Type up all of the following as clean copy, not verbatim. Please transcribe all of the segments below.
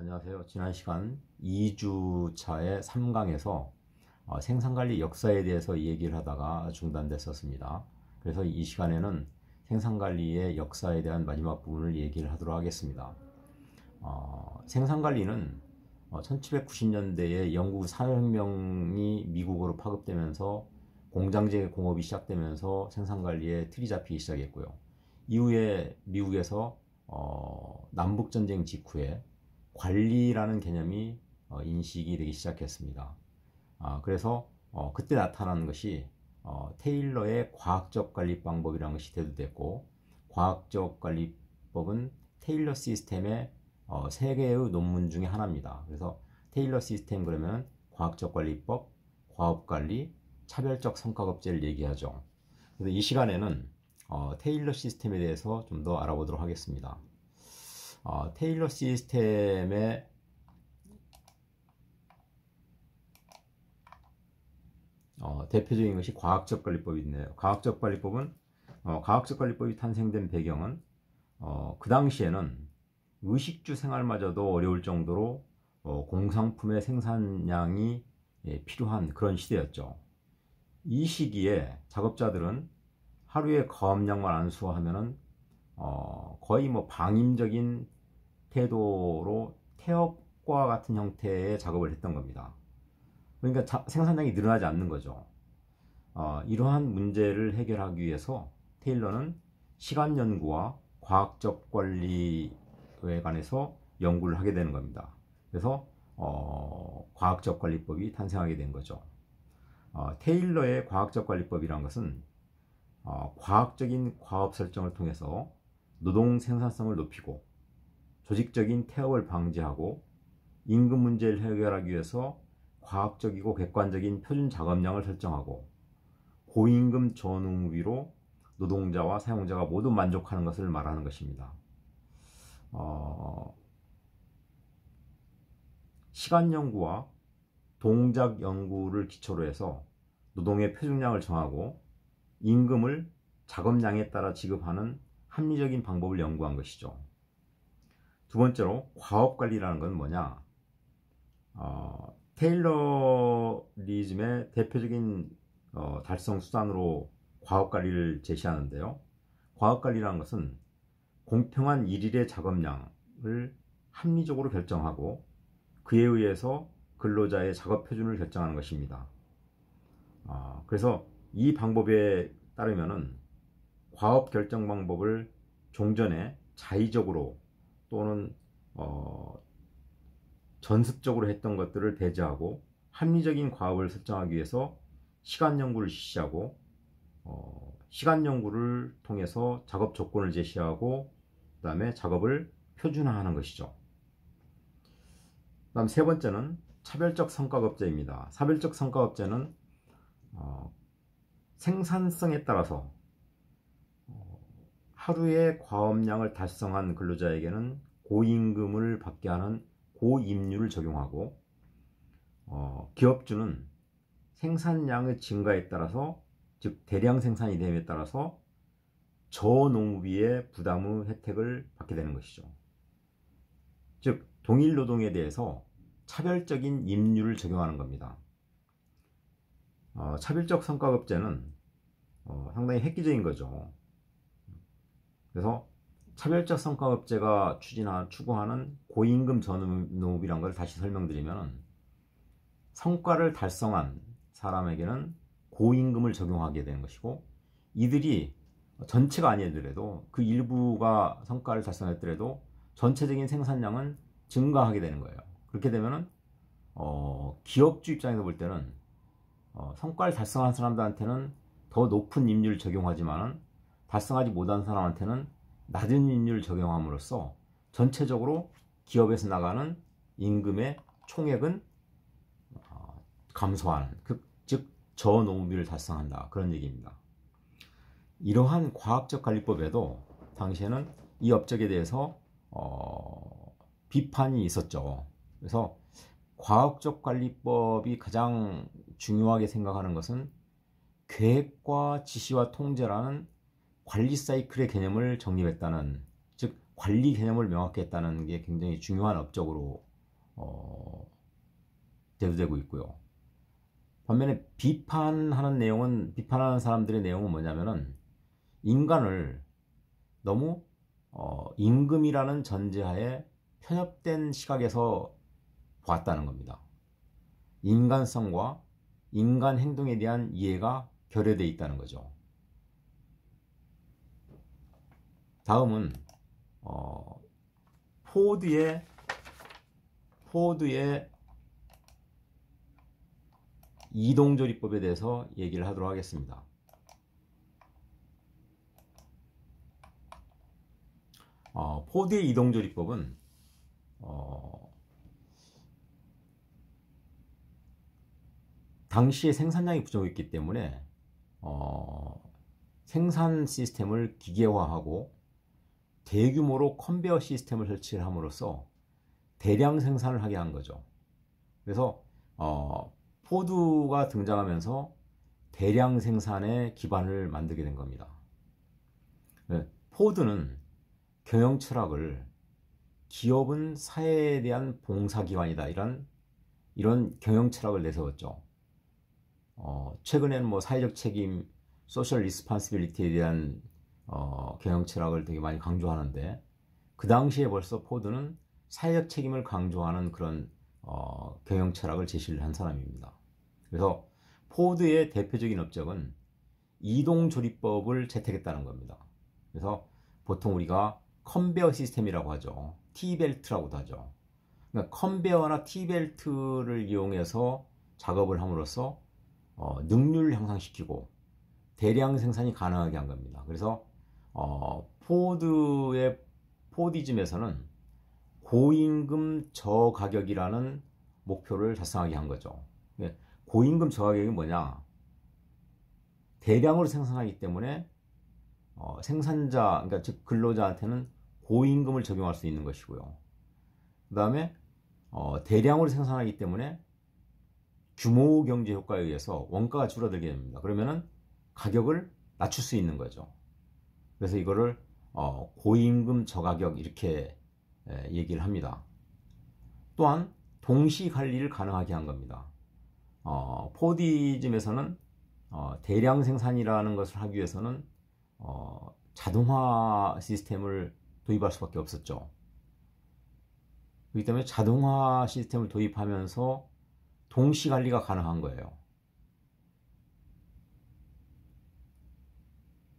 안녕하세요. 지난 시간 2주차의 3강에서 생산관리 역사에 대해서 얘기를 하다가 중단됐었습니다. 그래서 이 시간에는 생산관리의 역사에 대한 마지막 부분을 얘기를 하도록 하겠습니다. 생산관리는 1790년대에 영국 산업혁명이 미국으로 파급되면서 공장제 공업이 시작되면서 생산관리의 틀이 잡히기 시작했고요. 이후에 미국에서 남북전쟁 직후에 관리라는 개념이 인식이 되기 시작했습니다. 그래서 그때 나타난 것이 테일러의 과학적 관리 방법이라는 것이 대두됐고, 과학적 관리법은 테일러 시스템의 세 개의 논문 중에 하나입니다. 그래서 테일러 시스템 그러면 과학적 관리법, 과업관리, 차별적 성과급제를 얘기하죠. 그래서 이 시간에는 테일러 시스템에 대해서 좀 더 알아보도록 하겠습니다. 테일러 시스템의 대표적인 것이 과학적 관리법이 있네요. 과학적 관리법이 탄생된 배경은 그 당시에는 의식주 생활마저도 어려울 정도로 공산품의 생산량이 필요한 그런 시대였죠. 이 시기에 작업자들은 하루에 과업량만 안수하면은 거의 방임적인 태도로 태업과 같은 형태의 작업을 했던 겁니다. 그러니까 생산량이 늘어나지 않는 거죠. 이러한 문제를 해결하기 위해서 테일러는 시간 연구와 과학적 관리에 관해서 연구를 하게 되는 겁니다. 그래서 과학적 관리법이 탄생하게 된 거죠. 테일러의 과학적 관리법이라는 것은 과학적인 과업 설정을 통해서 노동 생산성을 높이고 조직적인 태업을 방지하고 임금 문제를 해결하기 위해서 과학적이고 객관적인 표준 작업량을 설정하고 고임금 저농비로 노동자와 사용자가 모두 만족하는 것을 말하는 것입니다. 시간 연구와 동작 연구를 기초로 해서 노동의 표준량을 정하고 임금을 작업량에 따라 지급하는 합리적인 방법을 연구한 것이죠. 두 번째로 과업관리라는 건 뭐냐? 테일러리즘의 대표적인 달성 수단으로 과업관리를 제시하는데요. 과업관리라는 것은 공평한 일일의 작업량을 합리적으로 결정하고 그에 의해서 근로자의 작업 표준을 결정하는 것입니다. 그래서 이 방법에 따르면은 과업 결정 방법을 종전에 자의적으로 또는 전습적으로 했던 것들을 배제하고 합리적인 과업을 설정하기 위해서 시간 연구를 실시하고 시간 연구를 통해서 작업 조건을 제시하고 그 다음에 작업을 표준화하는 것이죠. 그 다음 세 번째는 차별적 성과급제입니다. 차별적 성과급제는 생산성에 따라서 하루의 과업량을 달성한 근로자에게는 고임금을 받게 하는 고임률을 적용하고 기업주는 생산량의 증가에 따라서 즉 대량 생산이 됨에 따라서 저농비의 부담의 혜택을 받게 되는 것이죠. 즉 동일 노동에 대해서 차별적인 임률을 적용하는 겁니다. 차별적 성과급제는 상당히 획기적인 거죠. 그래서 차별적 성과급제가 추구하는 고임금 전농비라는 걸 다시 설명드리면 성과를 달성한 사람에게는 고임금을 적용하게 되는 것이고 이들이 전체가 아니더라도 그 일부가 성과를 달성했더라도 전체적인 생산량은 증가하게 되는 거예요. 그렇게 되면은 기업주 입장에서 볼 때는 성과를 달성한 사람들한테는 더 높은 임률을 적용하지만 달성하지 못한 사람한테는 낮은 임률을 적용함으로써 전체적으로 기업에서 나가는 임금의 총액은 감소하는 즉 저농비를 달성한다 그런 얘기입니다. 이러한 과학적 관리법에도 당시에는 이 업적에 대해서 비판이 있었죠. 그래서 과학적 관리법이 가장 중요하게 생각하는 것은 계획과 지시와 통제라는 관리 사이클의 개념을 정립했다는, 즉 관리 개념을 명확히 했다는 게 굉장히 중요한 업적으로 대두되고 있고요. 반면에 비판하는 사람들의 내용은 뭐냐면은 인간을 너무 임금이라는 전제하에 편협된 시각에서 보았다는 겁니다. 인간성과 인간 행동에 대한 이해가 결여되어 있다는 거죠. 다음은 포드의 이동조리법에 대해서 얘기를 하도록 하겠습니다. 포드의 이동조리법은 당시에 생산량이 부족했기 때문에 생산 시스템을 기계화하고 대규모로 컨베어 시스템을 설치를 함으로써 대량 생산을 하게 한 거죠. 그래서 포드가 등장하면서 대량 생산의 기반을 만들게 된 겁니다. 포드는 경영 철학을 기업은 사회에 대한 봉사기관이다, 이런 경영 철학을 내세웠죠. 최근에는 뭐 사회적 책임, 소셜 리스폰시빌리티에 대한 경영 철학을 되게 많이 강조하는데, 그 당시에 벌써 포드는 사회적 책임을 강조하는 그런 경영 철학을 제시를 한 사람입니다. 그래서 포드의 대표적인 업적은 이동조리법을 채택했다는 겁니다. 그래서 보통 우리가 컨베어 시스템이라고 하죠. T벨트라고도 하죠. 그러니까 컨베어나 T벨트를 이용해서 작업을 함으로써 능률을 향상시키고 대량 생산이 가능하게 한 겁니다. 그래서 포디즘에서는 고임금 저가격이라는 목표를 달성하게 한 거죠. 고임금 저가격이 뭐냐? 대량으로 생산하기 때문에 생산자, 그러니까 즉 근로자한테는 고임금을 적용할 수 있는 것이고요. 그 다음에 대량으로 생산하기 때문에 규모 경제 효과에 의해서 원가가 줄어들게 됩니다. 그러면은 가격을 낮출 수 있는 거죠. 그래서 이거를 고임금 저가격 이렇게 얘기를 합니다. 또한 동시 관리를 가능하게 한 겁니다. 포디즘에서는 대량 생산이라는 것을 하기 위해서는 자동화 시스템을 도입할 수밖에 없었죠. 그렇기 때문에 자동화 시스템을 도입하면서 동시 관리가 가능한 거예요.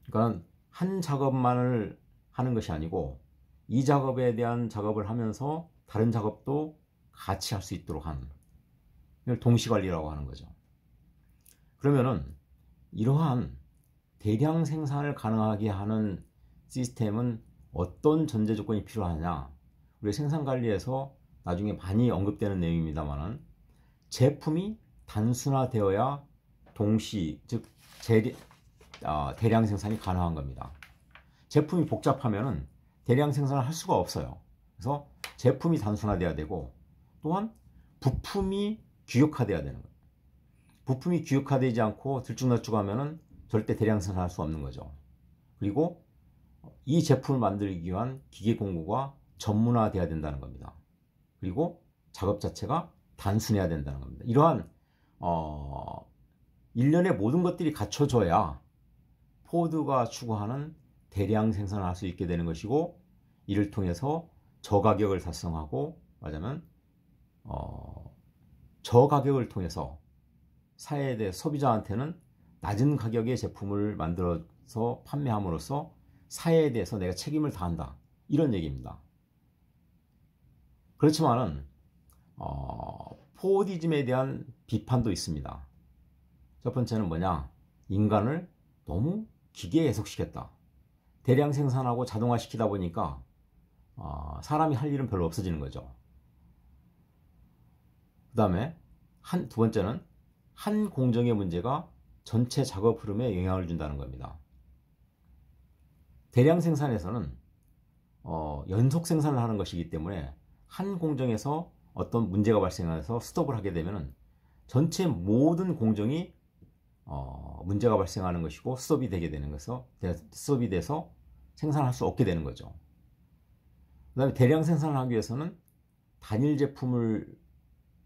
그러니까 한 작업만을 하는 것이 아니고 이 작업에 대한 작업을 하면서 다른 작업도 같이 할 수 있도록 하는, 이걸 동시 관리라고 하는 거죠. 그러면은 이러한 대량 생산을 가능하게 하는 시스템은 어떤 전제 조건이 필요하냐? 우리 생산 관리에서 나중에 많이 언급되는 내용입니다만은 제품이 단순화되어야 동시, 즉 대량 생산이 가능한 겁니다. 제품이 복잡하면은 대량 생산을 할 수가 없어요. 그래서 제품이 단순화되어야 되고, 또한 부품이 규격화되어야 되는 거예요. 부품이 규격화되지 않고 들쭉날쭉하면은 절대 대량 생산할 수 없는 거죠. 그리고 이 제품을 만들기 위한 기계 공구가 전문화되어야 된다는 겁니다. 그리고 작업 자체가 단순해야 된다는 겁니다. 이러한 일련의 모든 것들이 갖춰져야 포드가 추구하는 대량 생산을 할 수 있게 되는 것이고, 이를 통해서 저가격을 달성하고, 말하자면 저가격을 통해서 사회에 대해 소비자한테는 낮은 가격의 제품을 만들어서 판매함으로써 사회에 대해서 내가 책임을 다한다, 이런 얘기입니다. 그렇지만은 포디즘에 대한 비판도 있습니다. 첫 번째는 뭐냐? 인간을 너무 기계에 해석시켰다. 대량 생산하고 자동화시키다 보니까 사람이 할 일은 별로 없어지는 거죠. 그 다음에 두 번째는 한 공정의 문제가 전체 작업 흐름에 영향을 준다는 겁니다. 대량 생산에서는 연속 생산을 하는 것이기 때문에 한 공정에서 어떤 문제가 발생해서 스톱을 하게 되면 전체 모든 공정이 문제가 발생하는 것이고 스톱이 되게 되는 것에서 스톱이 돼서 생산할 수 없게 되는 거죠. 그 다음에 대량 생산을 하기 위해서는 단일 제품을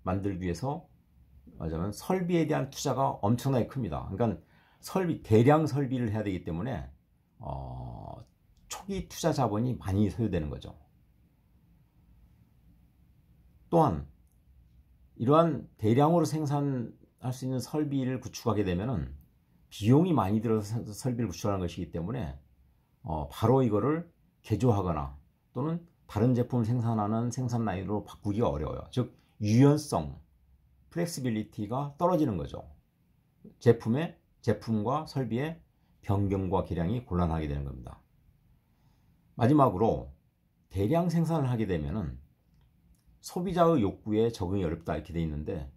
만들기 위해서 말하자면 설비에 대한 투자가 엄청나게 큽니다. 그러니까 대량 설비를 해야 되기 때문에 초기 투자 자본이 많이 소요되는 거죠. 또한 이러한 대량으로 생산할 수 있는 설비를 구축하게 되면은 비용이 많이 들어서 설비를 구축하는 것이기 때문에 바로 이거를 개조하거나 또는 다른 제품을 생산하는 생산 라인으로 바꾸기가 어려워요. 즉 유연성, 플렉시빌리티가 떨어지는 거죠. 제품과 설비의 변경과 개량이 곤란하게 되는 겁니다. 마지막으로 대량 생산을 하게 되면은 소비자의 욕구에 적응이 어렵다 이렇게 돼 있는데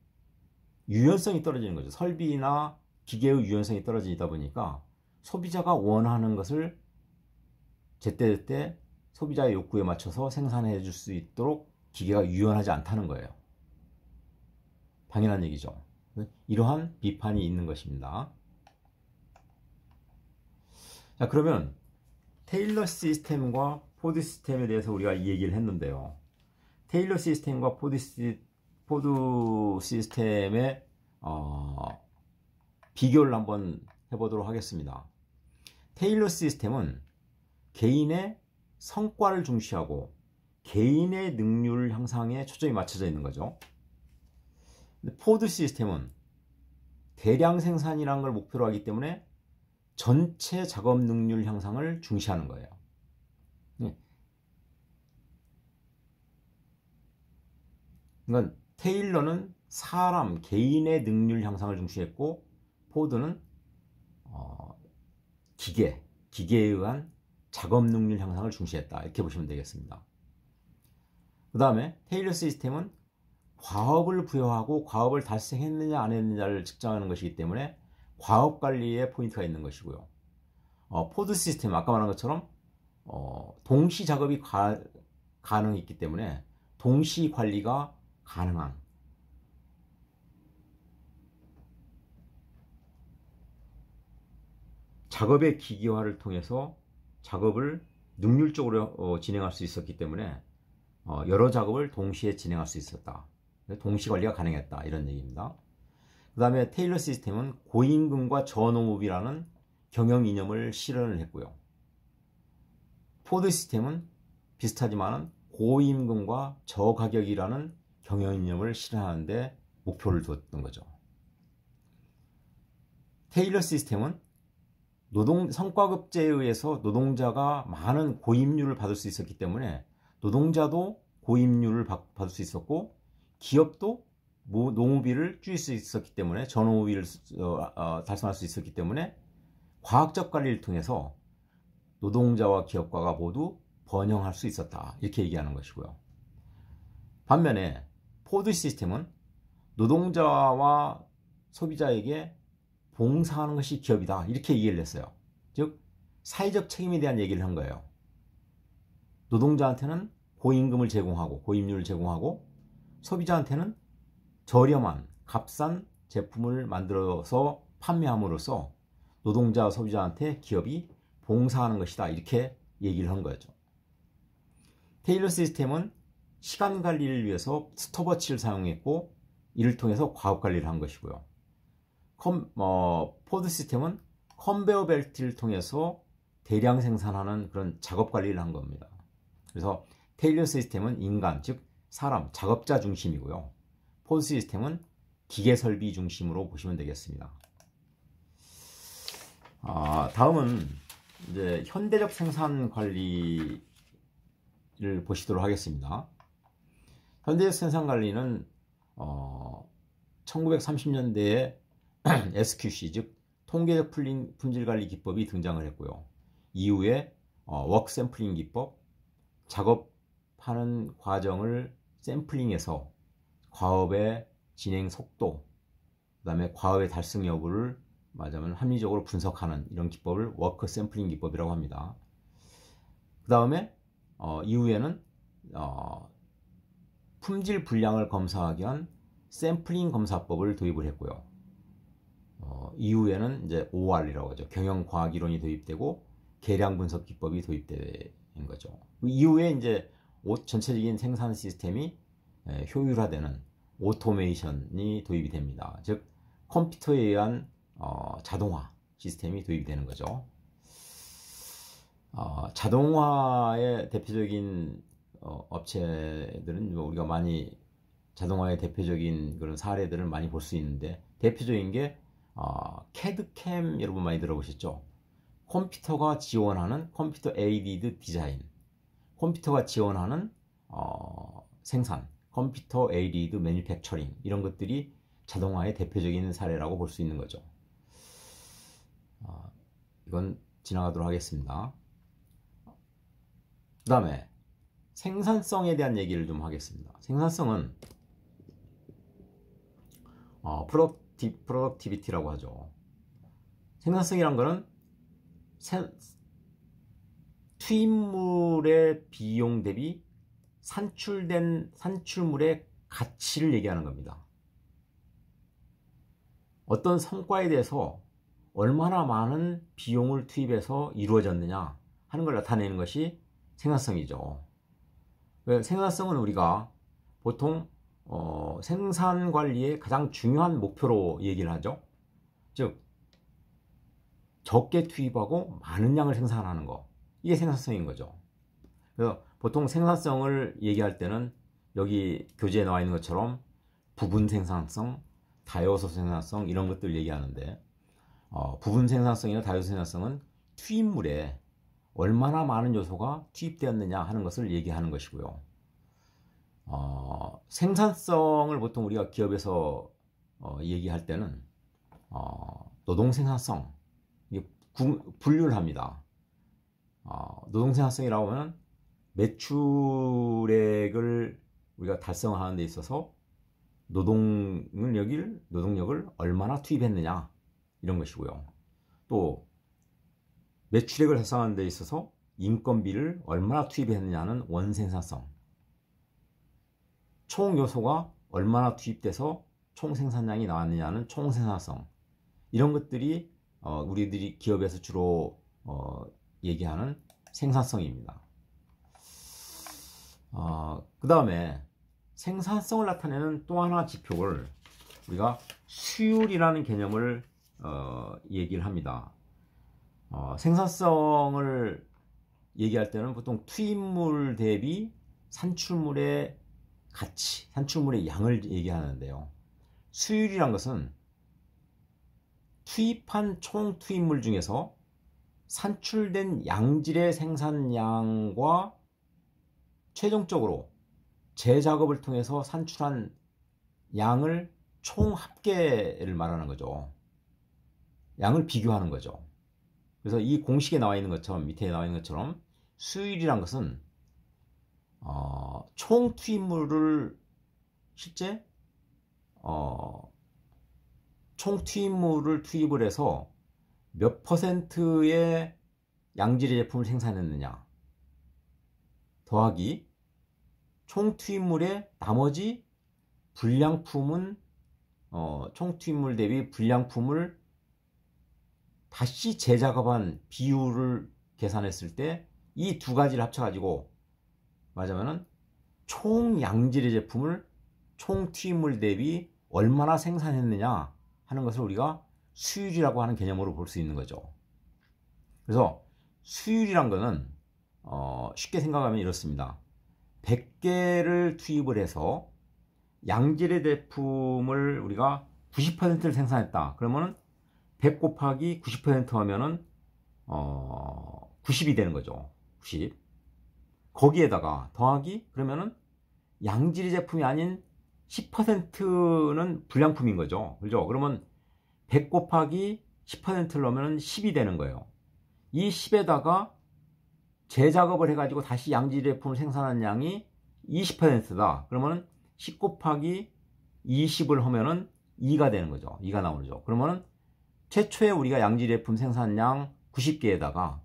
유연성이 떨어지는 거죠. 설비나 기계의 유연성이 떨어지다 보니까 소비자가 원하는 것을 제때제때 소비자의 욕구에 맞춰서 생산해 줄 수 있도록 기계가 유연하지 않다는 거예요. 당연한 얘기죠. 이러한 비판이 있는 것입니다. 자, 그러면 테일러 시스템과 포드 시스템에 대해서 우리가 이 얘기를 했는데요. 테일러 시스템과 포드 시스템의 비교를 한번 해보도록 하겠습니다. 테일러 시스템은 개인의 성과를 중시하고 개인의 능률 향상에 초점이 맞춰져 있는 거죠. 포드 시스템은 대량 생산이라는 걸 목표로 하기 때문에 전체 작업 능률 향상을 중시하는 거예요. 그러니까 테일러는 사람, 개인의 능률 향상을 중시했고 포드는 기계에 의한 작업 능률 향상을 중시했다. 이렇게 보시면 되겠습니다. 그 다음에 테일러 시스템은 과업을 부여하고 과업을 달성했느냐 안 했느냐를 측정하는 것이기 때문에 과업 관리에 포인트가 있는 것이고요. 포드 시스템 아까 말한 것처럼 동시 작업이 가능했기 때문에 동시 관리가 가능한 작업의 기계화를 통해서 작업을 능률적으로 진행할 수 있었기 때문에 여러 작업을 동시에 진행할 수 있었다. 동시 관리가 가능했다. 이런 얘기입니다. 그 다음에 테일러 시스템은 고임금과 저농업이라는 경영 이념을 실현을 했고요. 포드 시스템은 비슷하지만 고임금과 저가격이라는 경영 이념을 실현하는데 목표를 두었던 거죠. 테일러 시스템은 성과급제에 의해서 노동자가 많은 고임률을 받을 수 있었기 때문에 노동자도 고임률을 받을 수 있었고 기업도 농우비를 줄일 수 있었기 때문에 전농우비를 달성할 수 있었기 때문에 과학적 관리를 통해서 노동자와 기업가가 모두 번영할 수 있었다. 이렇게 얘기하는 것이고요. 반면에 포드 시스템은 노동자와 소비자에게 봉사하는 것이 기업이다. 이렇게 얘기를 했어요. 즉 사회적 책임에 대한 얘기를 한 거예요. 노동자한테는 고임금을 제공하고 고임률을 제공하고 소비자한테는 저렴한 값싼 제품을 만들어서 판매함으로써 노동자 소비자한테 기업이 봉사하는 것이다. 이렇게 얘기를 한 거죠. 테일러 시스템은 시간 관리를 위해서 스톱워치를 사용했고 이를 통해서 과업 관리를 한 것이고요. 포드 시스템은 컨베어 벨트를 통해서 대량 생산하는 그런 작업 관리를 한 겁니다. 그래서 테일러 시스템은 인간, 즉 사람, 작업자 중심이고요. 포드 시스템은 기계 설비 중심으로 보시면 되겠습니다. 다음은 이제 현대적 생산 관리를 보시도록 하겠습니다. 현대적 생산 관리는 1930년대에 SQC, 즉 통계적 품질 관리 기법이 등장을 했고요. 이후에 워크 샘플링 기법, 작업하는 과정을 샘플링해서 과업의 진행 속도, 그 다음에 과업의 달성 여부를 말하자면 합리적으로 분석하는 이런 기법을 워크 샘플링 기법이라고 합니다. 그 다음에 이후에는 품질 분량을 검사하기 위한 샘플링 검사법을 도입을 했고요. 이후에는 이제 OR이라고 하죠. 경영과학 이론이 도입되고 계량 분석 기법이 도입된 거죠. 그 이후에 이제 전체적인 생산 시스템이 효율화되는 오토메이션이 도입이 됩니다. 즉 컴퓨터에 의한 자동화 시스템이 도입이 되는 거죠. 자동화의 대표적인 업체들은 우리가 많이 자동화의 대표적인 그런 사례들을 많이 볼 수 있는데, 대표적인 게 CAD/CAM 여러분 많이 들어보셨죠? 컴퓨터가 지원하는 컴퓨터 에이디드 디자인, 컴퓨터가 지원하는 생산, 컴퓨터 에이디드 매니팩처링, 이런 것들이 자동화의 대표적인 사례라고 볼 수 있는 거죠. 이건 지나가도록 하겠습니다. 그 다음에 생산성에 대한 얘기를 좀 하겠습니다. 생산성은 프로덕티비티라고 하죠. 생산성이란 거는 투입물의 비용 대비 산출된 산출물의 가치를 얘기하는 겁니다. 어떤 성과에 대해서 얼마나 많은 비용을 투입해서 이루어졌느냐 하는 걸 나타내는 것이 생산성이죠. 생산성은 우리가 보통 생산 관리의 가장 중요한 목표로 얘기를 하죠. 즉 적게 투입하고 많은 양을 생산하는 거, 이게 생산성인 거죠. 그래서 보통 생산성을 얘기할 때는 여기 교재에 나와 있는 것처럼 부분 생산성, 다요소 생산성, 이런 것들 얘기하는데, 부분 생산성이나 다요소 생산성은 투입물에 얼마나 많은 요소가 투입되었느냐 하는 것을 얘기하는 것이고요. 생산성을 보통 우리가 기업에서 얘기할 때는 노동 생산성, 이게 분류를 합니다. 노동 생산성이라고 하면 매출액을 우리가 달성하는 데 있어서 노동력을 얼마나 투입했느냐, 이런 것이고요. 또 매출액을 달성하는 데 있어서 인건비를 얼마나 투입했느냐는 원생산성, 총 요소가 얼마나 투입돼서 총 생산량이 나왔느냐는 총생산성, 이런 것들이 우리들이 기업에서 주로 얘기하는 생산성입니다. 그 다음에 생산성을 나타내는 또 하나 지표를 우리가 수율이라는 개념을 얘기를 합니다. 생산성을 얘기할 때는 보통 투입물 대비 산출물의 가치, 산출물의 양을 얘기하는데요. 수율이란 것은 투입한 총 투입물 중에서 산출된 양질의 생산량과 최종적으로 재작업을 통해서 산출한 양을 총 합계를 말하는 거죠. 양을 비교하는 거죠. 그래서 이 공식에 나와 있는 것처럼, 밑에 나와 있는 것처럼 수율이란 것은 총 투입물을 실제 총 투입물을 투입을 해서 몇 퍼센트의 양질의 제품을 생산했느냐 더하기 총 투입물의 나머지 불량품은 총 투입물 대비 불량품을 다시 재작업한 비율을 계산했을 때 이 두 가지를 합쳐가지고 말하자면은 총 양질의 제품을 총 투입물 대비 얼마나 생산했느냐 하는 것을 우리가 수율이라고 하는 개념으로 볼 수 있는 거죠. 그래서 수율이란 거는 쉽게 생각하면 이렇습니다. 100개를 투입을 해서 양질의 제품을 우리가 90%를 생산했다. 그러면은 100 곱하기 90% 하면은 90이 되는 거죠. 90. 거기에다가 더하기, 그러면은 양질의 제품이 아닌 10%는 불량품인 거죠. 그죠? 그러면 100 곱하기 10%를 넣으면 10이 되는 거예요. 이 10에다가 재작업을 해가지고 다시 양질의 제품을 생산한 양이 20%다. 그러면 10 곱하기 20을 하면은 2가 되는 거죠. 2가 나오죠. 그러면은 최초에 우리가 양질의 제품 생산량 90개에다가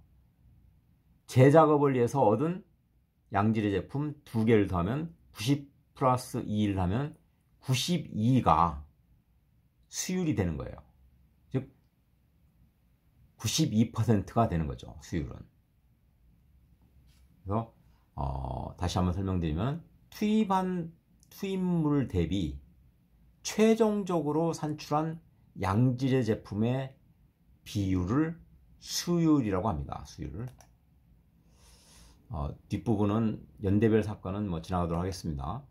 재작업을 위해서 얻은 양질의 제품 2개를 더하면 90 플러스 2를 하면 92가 수율이 되는 거예요. 즉 92%가 되는 거죠. 수율은. 그래서 다시 한번 설명드리면 수입물 대비 최종적으로 산출한 양질의 제품의 비율을 수율이라고 합니다. 수율. 뒷부분은 연대별 사건은 뭐 지나가도록 하겠습니다.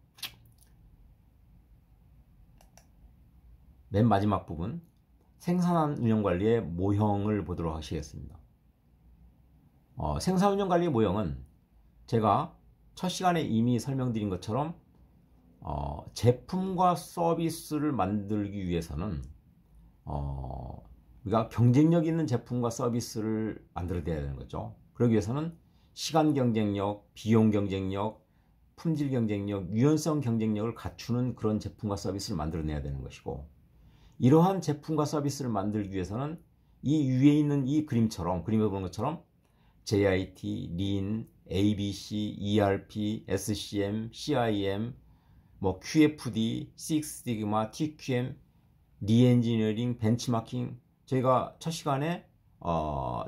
맨 마지막 부분 생산 운영 관리의 모형을 보도록 하시겠습니다. 생산 운영 관리의 모형은 제가 첫 시간에 이미 설명드린 것처럼 제품과 서비스를 만들기 위해서는 우리가 경쟁력 있는 제품과 서비스를 만들어야 되는 거죠. 그러기 위해서는 시간 경쟁력, 비용 경쟁력, 품질 경쟁력, 유연성 경쟁력을 갖추는 그런 제품과 서비스를 만들어내야 되는 것이고, 이러한 제품과 서비스를 만들기 위해서는 이 위에 있는 이 그림처럼, 그림에 보는 것처럼 JIT, Lean, ABC, ERP, SCM, CIM, 뭐 QFD, Six Sigma, TQM, 리엔지니어링, 벤치마킹, 저희가 첫 시간에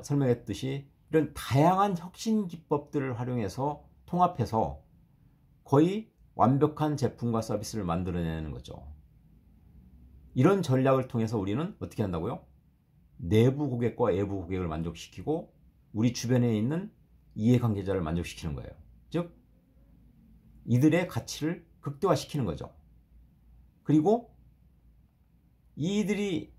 설명했듯이 이런 다양한 혁신 기법들을 활용해서 통합해서 거의 완벽한 제품과 서비스를 만들어내는 거죠. 이런 전략을 통해서 우리는 어떻게 한다고요? 내부 고객과 외부 고객을 만족시키고 우리 주변에 있는 이해관계자를 만족시키는 거예요. 즉 이들의 가치를 극대화시키는 거죠. 그리고 이들이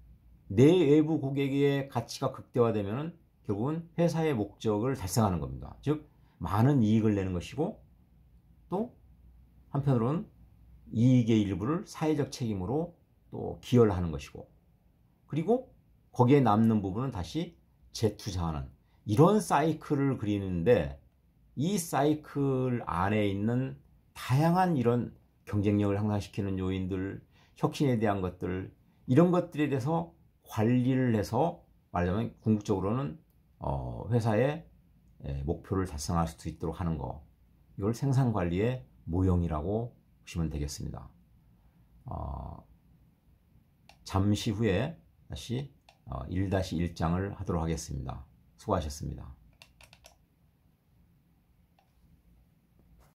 내외부 고객의 가치가 극대화되면 결국은 회사의 목적을 달성하는 겁니다. 즉 많은 이익을 내는 것이고, 또 한편으로는 이익의 일부를 사회적 책임으로 또 기여를 하는 것이고, 그리고 거기에 남는 부분은 다시 재투자하는, 이런 사이클을 그리는데, 이 사이클 안에 있는 다양한 이런 경쟁력을 향상시키는 요인들, 혁신에 대한 것들, 이런 것들에 대해서 관리를 해서 말하자면 궁극적으로는 회사의 목표를 달성할 수 있도록 하는 거, 이걸 생산관리의 모형이라고 보시면 되겠습니다. 잠시 후에 다시 1-1장을 하도록 하겠습니다. 수고하셨습니다.